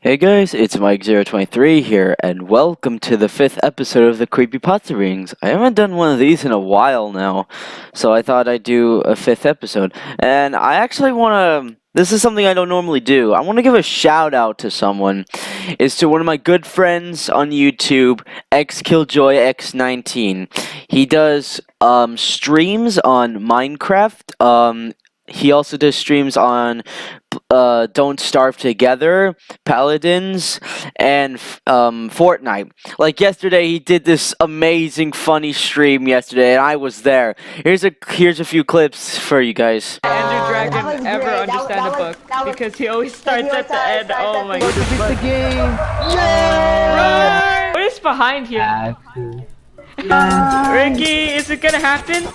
Hey guys, it's Mike023 here, and welcome to the 5th episode of the Creepypasta readings. I haven't done one of these in a while now, so I thought I'd do a 5th episode. And I actually want to... This is something I don't normally do. I want to give a shout out to someone. It's to one of my good friends on YouTube, Xkill He does streams on Minecraft. He also does streams on Don't Starve Together, Paladins, and Fortnite. Like yesterday, he did this amazing, funny stream yesterday, and I was there. Here's a few clips for you guys. Andrew Dragon ever understand a book because he always starts at the end. Oh my god. Beat the game! Yay! What is behind here? Ricky, is it gonna happen?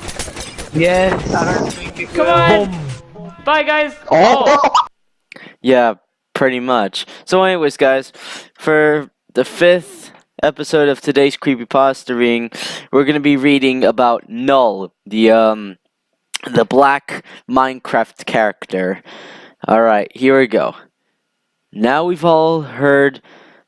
Yes. Come on! Bye guys! Oh! Yeah, pretty much. So anyways, guys, for the 5th episode of today's Creepypasta reading, we're gonna be reading about Null, the black Minecraft character. Alright, here we go. Now we've all heard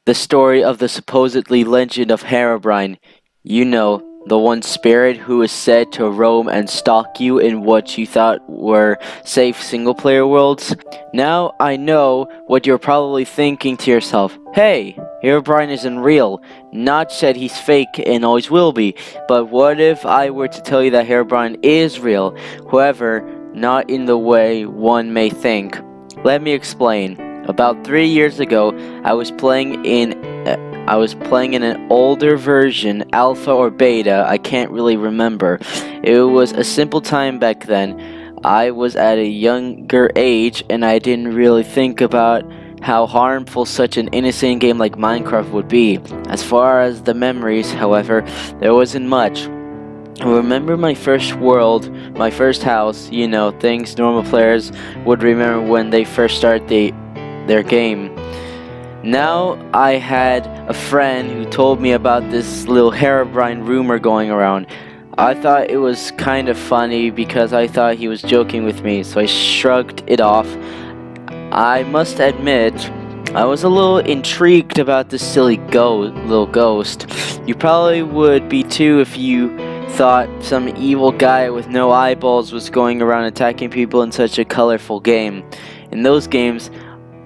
the story of the supposedly legend of Herobrine. You know, the one spirit who is said to roam and stalk you in what you thought were safe single-player worlds. Now I know what you're probably thinking to yourself. Hey, Herobrine isn't real. Not said he's fake and always will be. But what if I were to tell you that Herobrine is real? However, not in the way one may think. Let me explain. About 3 years ago, I was playing in an older version, alpha or beta, I can't really remember. It was a simple time back then. I was at a younger age and I didn't really think about how harmful such an innocent game like Minecraft would be. As far as the memories, however, there wasn't much. I remember my first world, my first house, you know, things normal players would remember when they first start their game. Now I had a friend who told me about this little Herobrine rumor going around. I thought it was kind of funny because I thought he was joking with me, so I shrugged it off. I must admit, I was a little intrigued about this silly little ghost. You probably would be too if you thought some evil guy with no eyeballs was going around attacking people in such a colorful game. In those games,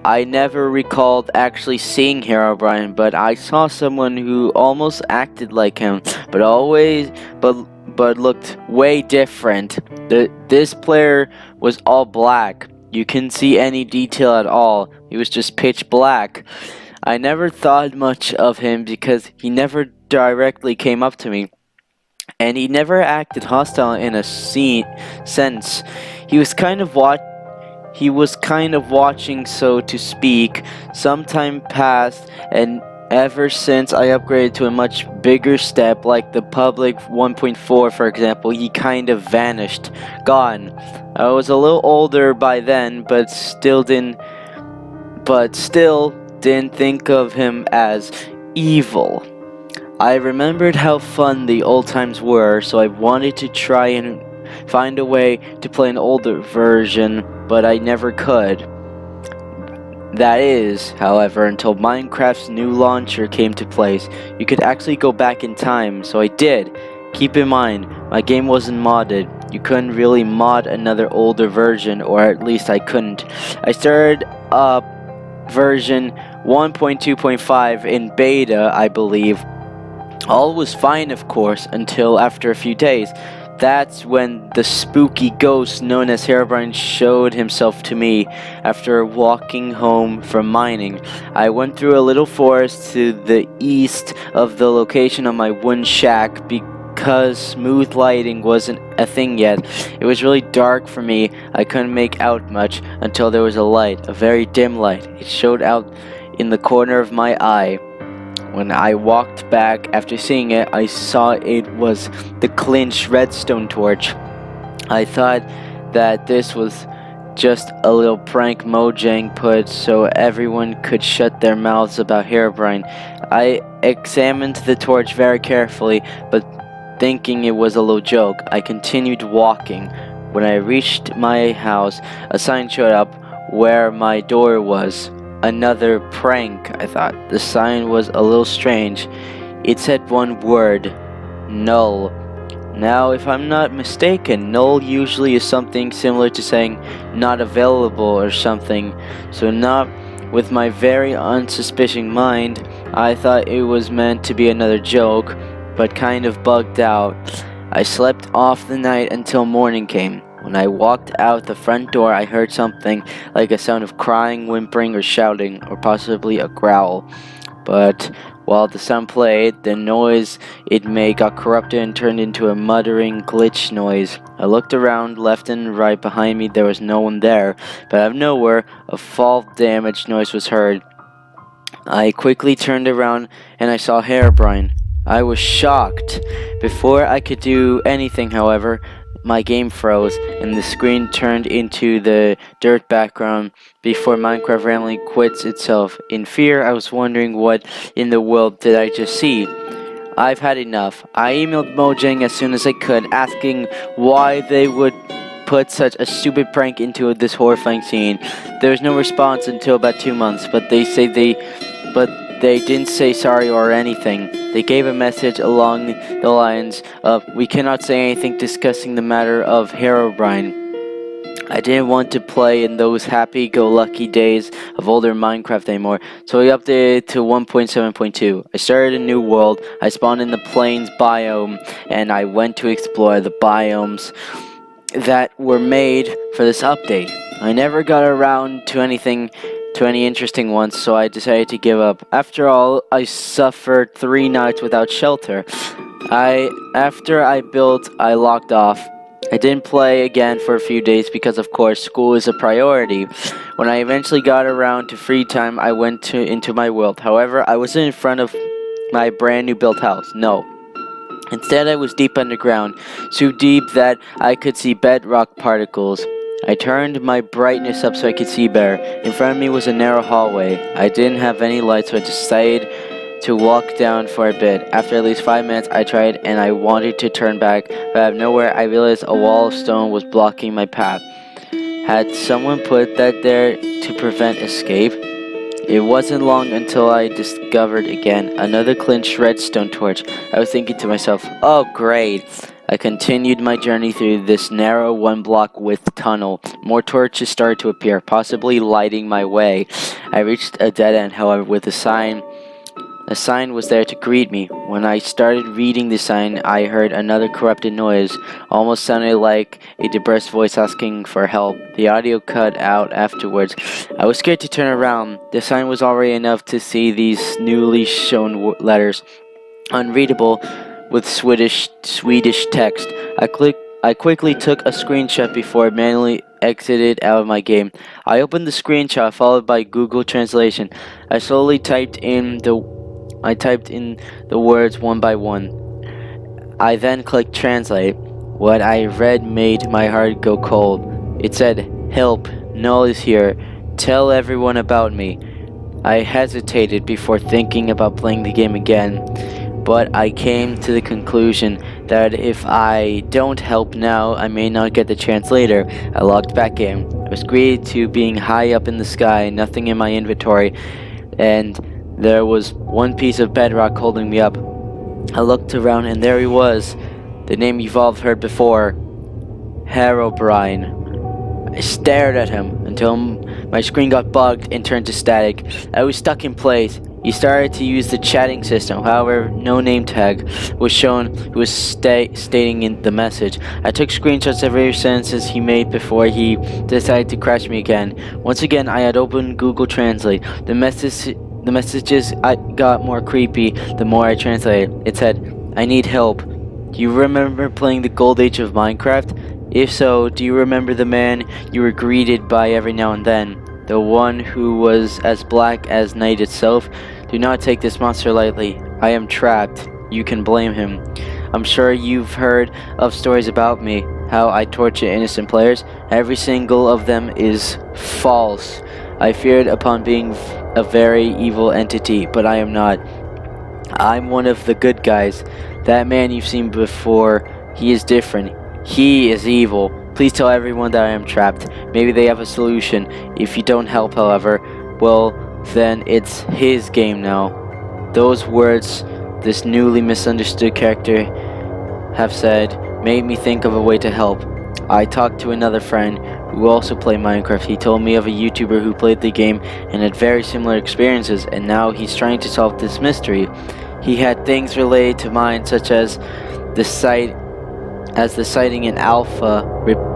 I never recalled actually seeing Herobrine, but I saw someone who almost acted like him, but looked way different. This player was all black. You couldn't see any detail at all. He was just pitch black. I never thought much of him because he never directly came up to me, and he never acted hostile in a sense. He was kind of watching, so to speak. Some time passed, and ever since I upgraded to a much bigger step, like the public 1.4 for example, he kind of vanished, gone. I was a little older by then, but still didn't think of him as evil. I remembered how fun the old times were, so I wanted to try and find a way to play an older version, but I never could. That is, however, until Minecraft's new launcher came to place. You could actually go back in time, so I did. Keep in mind, my game wasn't modded. You couldn't really mod another older version, or at least I couldn't. I started up version 1.2.5 in beta, I believe. All was fine, of course, until after a few days. That's when the spooky ghost known as Herobrine showed himself to me after walking home from mining. I went through a little forest to the east of the location of my wooden shack because smooth lighting wasn't a thing yet. It was really dark for me. I couldn't make out much until there was a light, a very dim light. It showed out in the corner of my eye. When I walked back after seeing it, I saw it was the clinched redstone torch. I thought that this was just a little prank Mojang put so everyone could shut their mouths about Herobrine. I examined the torch very carefully, but thinking it was a little joke, I continued walking. When I reached my house, a sign showed up where my door was. Another prank, I thought. The sign was a little strange. It said one word, Null. Now, if I'm not mistaken, Null usually is something similar to saying not available or something. So not with my very unsuspicious mind, I thought it was meant to be another joke, but kind of bugged out. I slept off the night until morning came. When I walked out the front door, I heard something like a sound of crying, whimpering, or shouting, or possibly a growl. But while the sound played, the noise it made got corrupted and turned into a muttering glitch noise. I looked around left and right behind me. There was no one there, but out of nowhere, a fall damage noise was heard. I quickly turned around and I saw Herobrine. I was shocked. Before I could do anything, however, my game froze and the screen turned into the dirt background before Minecraft randomly quits itself. In fear, I was wondering what in the world did I just see. I've had enough. I emailed Mojang as soon as I could, asking why they would put such a stupid prank into this horrifying scene. There was no response until about 2 months, but they didn't say sorry or anything. They gave a message along the lines of, "We cannot say anything discussing the matter of Herobrine." I didn't want to play in those happy-go-lucky days of older Minecraft anymore, so I updated to 1.7.2. I started a new world. I spawned in the plains biome, and I went to explore the biomes that were made for this update. I never got around to any interesting ones, so I decided to give up. After all, I suffered 3 nights without shelter. After I built, I locked off. I didn't play again for a few days because, of course, school is a priority. When I eventually got around to free time, I went into my world. However, I wasn't in front of my brand new built house. No. Instead, I was deep underground, so deep that I could see bedrock particles. I turned my brightness up so I could see better. In front of me was a narrow hallway. I didn't have any light, so I decided to walk down for a bit. After at least 5 minutes, I tried and I wanted to turn back, but out of nowhere, I realized a wall of stone was blocking my path. Had someone put that there to prevent escape? It wasn't long until I discovered again another clinched redstone torch. I was thinking to myself, oh great. I continued my journey through this narrow 1-block width tunnel. More torches started to appear, possibly lighting my way. I reached a dead end, however, with a sign. A sign was there to greet me. When I started reading the sign, I heard another corrupted noise. Almost sounded like a depressed voice asking for help. The audio cut out afterwards. I was scared to turn around. The sign was already enough to see these newly shown letters, unreadable with Swedish text. I quickly took a screenshot before manually exited out of my game. I opened the screenshot followed by Google Translation. I slowly typed in the words one by one. I then clicked translate. What I read made my heart go cold. It said, "Help, Null is here. Tell everyone about me." I hesitated before thinking about playing the game again, but I came to the conclusion that if I don't help now, I may not get the chance later. I logged back in. I was greeted to being high up in the sky, nothing in my inventory, and there was one piece of bedrock holding me up. I looked around and there he was, the name you've all heard before, Herobrine. I stared at him until my screen got bugged and turned to static. I was stuck in place. He started to use the chatting system, however, no name tag was shown who was stating in the message. I took screenshots of every sentences he made before he decided to crash me again. Once again, I had opened Google Translate. The messages got more creepy the more I translated. It said, "I need help. Do you remember playing the Gold Age of Minecraft? If so, do you remember the man you were greeted by every now and then? The one who was as black as night itself? Do not take this monster lightly. I am trapped. You can blame him. I'm sure you've heard of stories about me, how I torture innocent players. Every single of them is false. I feared upon being a very evil entity, but I am not. I'm one of the good guys. That man you've seen before, he is different. He is evil. Please tell everyone that I am trapped. Maybe they have a solution. If you don't help, however, well, then it's his game now. Those words this newly misunderstood character have said made me think of a way to help. I talked to another friend who also played Minecraft. He told me of a YouTuber who played the game and had very similar experiences, and now he's trying to solve this mystery. He had things related to mine, such as the sighting in Alpha,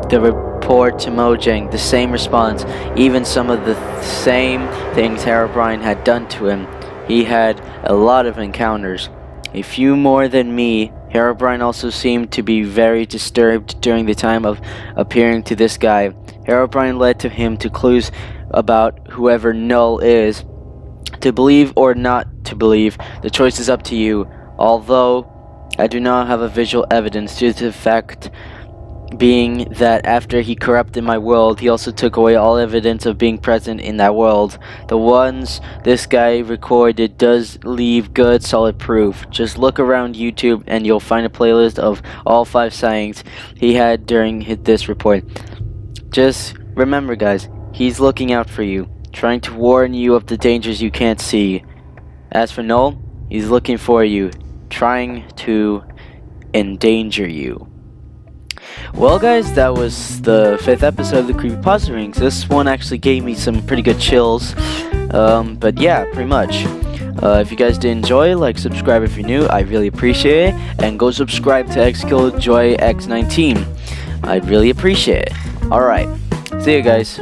the report to Mojang, the same response, even some of the same things Herobrine had done to him. He had a lot of encounters. A few more than me. Herobrine also seemed to be very disturbed during the time of appearing to this guy. Herobrine led to him to clues about whoever Null is. To believe or not to believe, the choice is up to you. Although I do not have a visual evidence due to the fact being that after he corrupted my world, he also took away all evidence of being present in that world. The ones this guy recorded does leave good solid proof. Just look around YouTube and you'll find a playlist of all 5 sightings he had during this report. Just remember guys, he's looking out for you, trying to warn you of the dangers you can't see. As for Null, he's looking for you, trying to endanger you. Well guys, that was the 5th episode of the Creepypasta Rings. This one actually gave me some pretty good chills. But yeah, pretty much. If you guys did enjoy, like, subscribe if you're new, I really appreciate it. And go subscribe to Xkill Joy X19. I'd really appreciate it. Alright, see you guys.